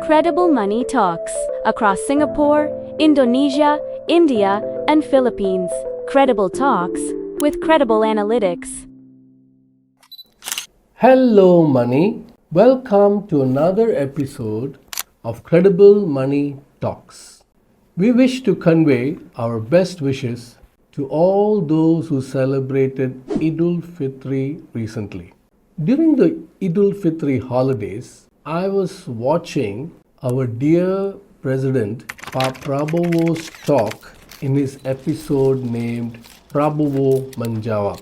Credible Money Talks across Singapore, Indonesia, India, and Philippines. Credible Talks with credible analytics. Hello, Money. Welcome to another episode of Credible Money Talks. We wish to convey our best wishes to all those who celebrated Idul Fitri recently. During the Idul Fitri holidays, I was watching our dear President Prabowo's talk in his episode named Prabowo Menjawab.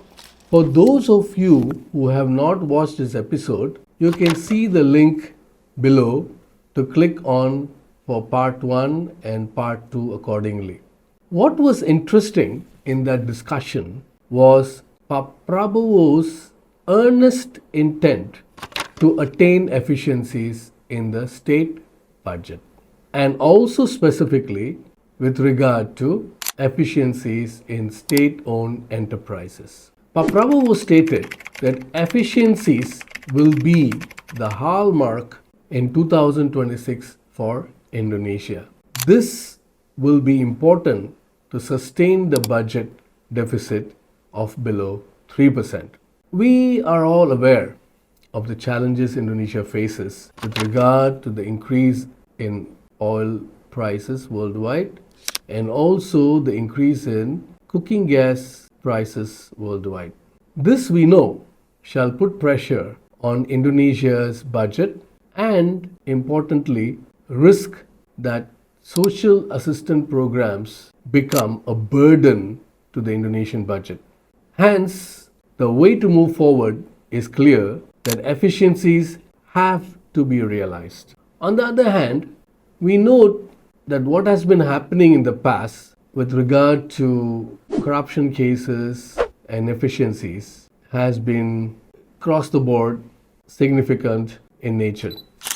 For those of you who have not watched this episode, you can see the link below to click on for part 1 and part 2 accordingly. What was interesting in that discussion was Prabowo's earnest intent to attain efficiencies in the state budget, and also specifically with regard to efficiencies in state-owned enterprises. Prabowo stated that efficiencies will be the hallmark in 2026 for Indonesia. This will be important to sustain the budget deficit of below 3%. We are all aware of the challenges Indonesia faces with regard to the increase in oil prices worldwide and also the increase in cooking gas prices worldwide. This we know shall put pressure on Indonesia's budget and, importantly, risk that social assistance programs become a burden to the Indonesian budget. Hence, the way to move forward is clear that efficiencies have to be realized. On the other hand, we note that what has been happening in the past with regard to corruption cases and inefficiencies has been across the board significant in nature.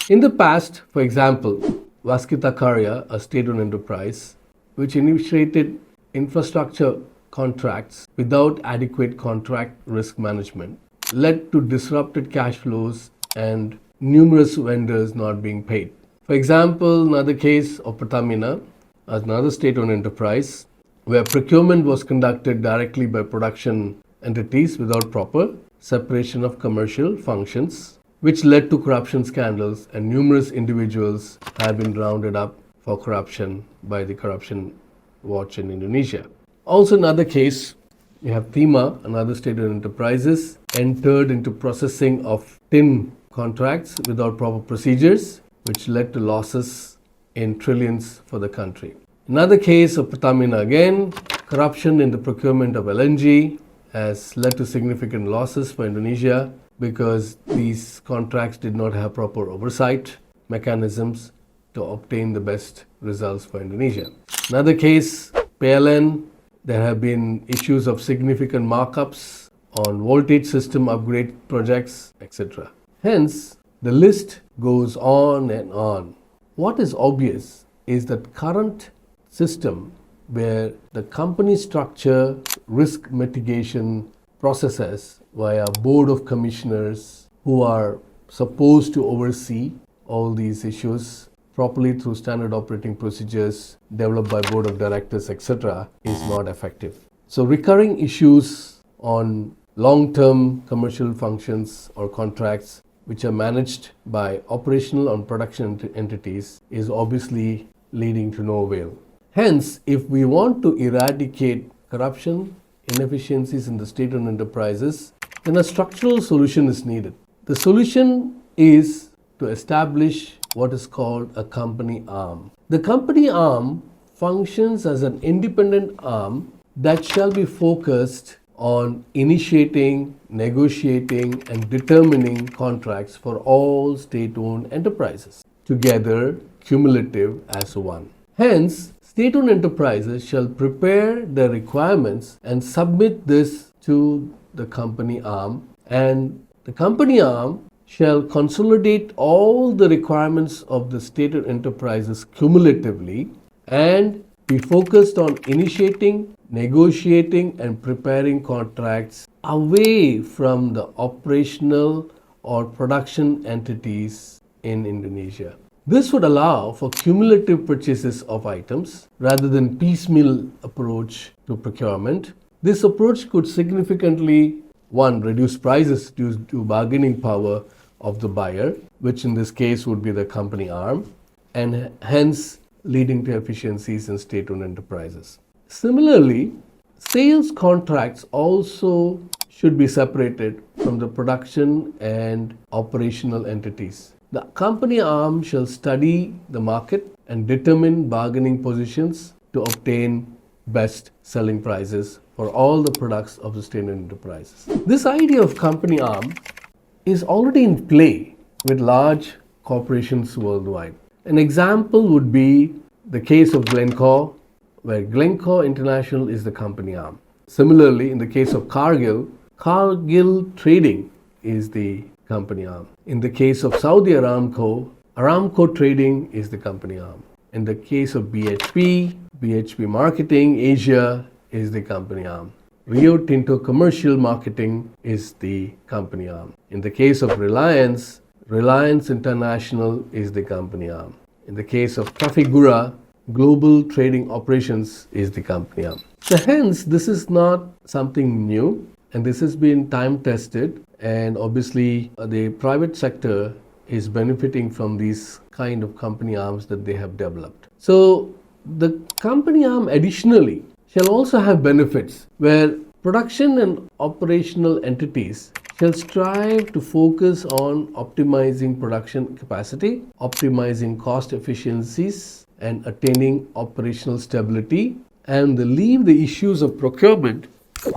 In the past, for example, Waskita Karya, a state-owned enterprise, which initiated infrastructure contracts without adequate contract risk management, led to disrupted cash flows and numerous vendors not being paid. For example, another case of Pertamina, another state-owned enterprise, where procurement was conducted directly by production entities without proper separation of commercial functions, which led to corruption scandals, and numerous individuals have been rounded up for corruption by the Corruption Watch in Indonesia. Also, another case, you have Thema, another state-owned enterprises, entered into processing of tin contracts without proper procedures, which led to losses in trillions for the country. Another case of Pertamina again, corruption in the procurement of LNG has led to significant losses for Indonesia because these contracts did not have proper oversight mechanisms to obtain the best results for Indonesia. Another case, PLN, there have been issues of significant markups on voltage system upgrade projects, etc. Hence, the list goes on and on. What is obvious is that current system where the company structure risk mitigation processes via board of commissioners who are supposed to oversee all these issues properly through standard operating procedures developed by board of directors, etc., is not effective. So recurring issues on long-term commercial functions or contracts which are managed by operational and production entities is obviously leading to no avail. Hence, if we want to eradicate corruption, inefficiencies in the state-owned enterprises, then a structural solution is needed. The solution is to establish what is called a company arm. The company arm functions as an independent arm that shall be focused on initiating, negotiating, and determining contracts for all state-owned enterprises, together cumulative as one. Hence, state-owned enterprises shall prepare their requirements and submit this to the company arm, and the company arm shall consolidate all the requirements of the state-owned enterprises cumulatively and be focused on initiating, negotiating, and preparing contracts away from the operational or production entities in Indonesia. This would allow for cumulative purchases of items rather than piecemeal approach to procurement. This approach could significantly, one, reduce prices due to bargaining power of the buyer, which in this case would be the company arm, and hence leading to efficiencies in state-owned enterprises. Similarly, sales contracts also should be separated from the production and operational entities. The company arm shall study the market and determine bargaining positions to obtain best selling prices for all the products of the state-owned enterprises. This idea of company arm is already in play with large corporations worldwide. An example would be the case of Glencore, where Glencore International is the company arm. Similarly, in the case of Cargill, Cargill Trading is the company arm. In the case of Saudi Aramco, Aramco Trading is the company arm. In the case of BHP, BHP Marketing Asia is the company arm. Rio Tinto Commercial Marketing is the company arm. In the case of Reliance, Reliance International is the company arm. In the case of Trafigura, Global Trading Operations is the company arm. So hence, this is not something new, and this has been time tested, and obviously the private sector is benefiting from these kind of company arms that they have developed. So the company arm additionally shall also have benefits where production and operational entities shall strive to focus on optimizing production capacity, optimizing cost efficiencies, and attaining operational stability, and leave the issues of procurement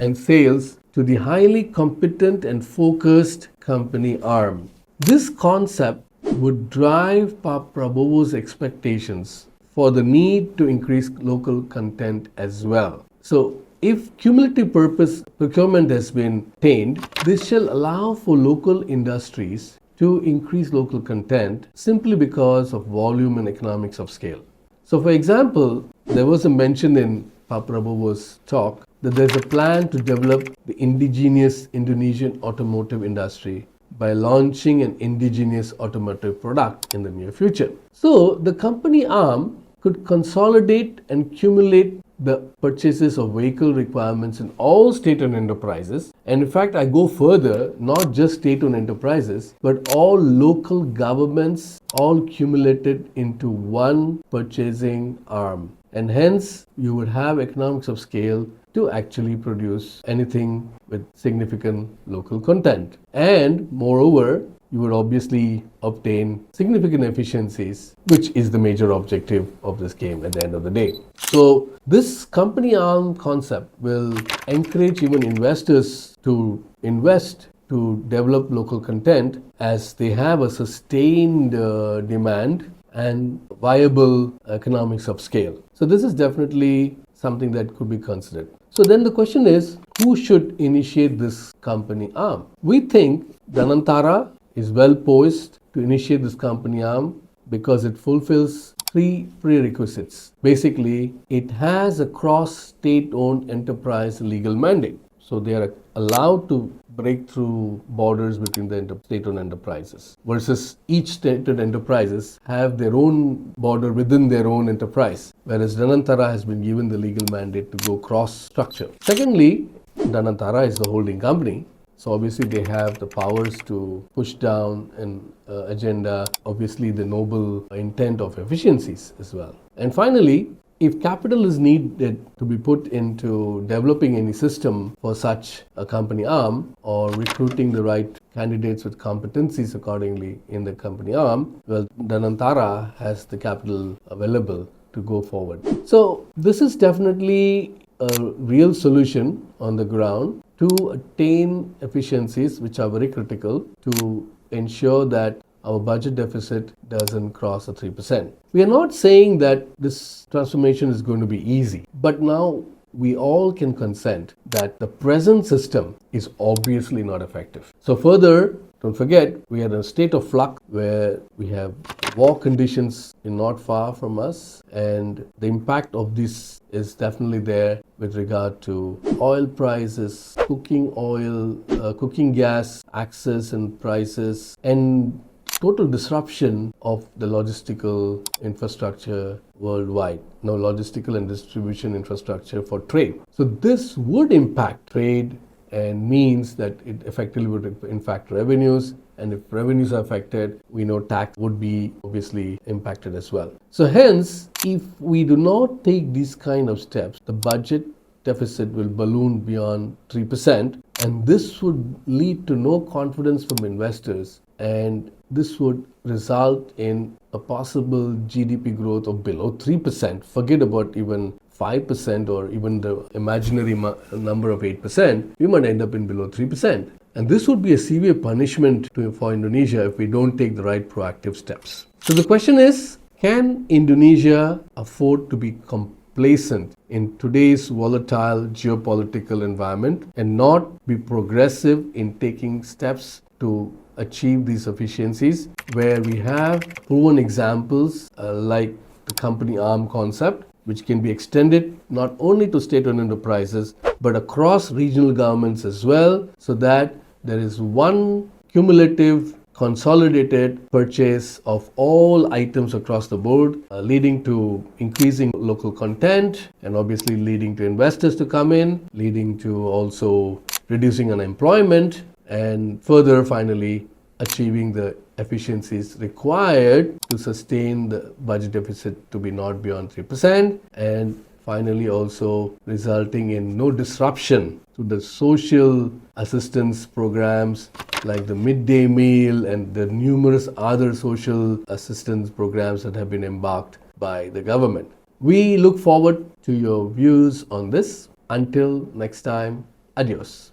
and sales to the highly competent and focused company arm. This concept would drive Prabowo's expectations for the need to increase local content as well. So, if cumulative purpose procurement has been attained, this shall allow for local industries to increase local content simply because of volume and economics of scale. So, for example, there was a mention in Prabowo's talk that there's a plan to develop the indigenous Indonesian automotive industry by launching an indigenous automotive product in the near future. So, the company arm could consolidate and accumulate the purchases of vehicle requirements in all state-owned enterprises. And in fact, I go further, not just state-owned enterprises, but all local governments, all accumulated into one purchasing arm. And hence, you would have economics of scale to actually produce anything with significant local content. And moreover, you would obviously obtain significant efficiencies, which is the major objective of this game at the end of the day. So this company arm concept will encourage even investors to invest to develop local content as they have a sustained demand and viable economics of scale. So this is definitely something that could be considered. So then the question is, who should initiate this company arm? We think Danantara is well poised to initiate this company arm because it fulfills three prerequisites. Basically, it has a cross-state-owned enterprise legal mandate. So they are allowed to break through borders between the state-owned enterprises, versus each state-owned enterprises have their own border within their own enterprise, whereas Danantara has been given the legal mandate to go cross-structure. Secondly, Danantara is the holding company. So obviously they have the powers to push down an agenda, obviously the noble intent of efficiencies as well. And finally, if capital is needed to be put into developing any system for such a company arm or recruiting the right candidates with competencies accordingly in the company arm, well, Danantara has the capital available to go forward. So this is definitely a real solution on the ground to attain efficiencies which are very critical to ensure that our budget deficit doesn't cross the 3%. We are not saying that this transformation is going to be easy, but now we all can consent that the present system is obviously not effective. So further, don't forget, we are in a state of flux where we have war conditions not far from us, and the impact of this is definitely there with regard to oil prices, cooking oil, cooking gas access and prices, and total disruption of the logistical infrastructure worldwide. Now, logistical and distribution infrastructure for trade. So this would impact trade and means that it effectively would impact revenues. And if revenues are affected, we know tax would be obviously impacted as well. So hence, if we do not take these kind of steps, the budget deficit will balloon beyond 3%, and this would lead to no confidence from investors, and this would result in a possible GDP growth of below 3%. Forget about even 5% or even the imaginary number of 8%. We might end up in below 3%. And this would be a severe punishment for Indonesia if we don't take the right proactive steps. So the question is, can Indonesia afford to be complacent in today's volatile geopolitical environment and not be progressive in taking steps to achieve these efficiencies, where we have proven examples like the company arm concept, which can be extended not only to state-owned enterprises but across regional governments as well, so that there is one cumulative consolidated purchase of all items across the board, leading to increasing local content and obviously leading to investors to come in, leading to also reducing unemployment, and further finally achieving the efficiencies required to sustain the budget deficit to be not beyond 3%, and finally also resulting in no disruption to the social assistance programs like the midday meal and the numerous other social assistance programs that have been embarked by the government. We look forward to your views on this. Until next time, adios.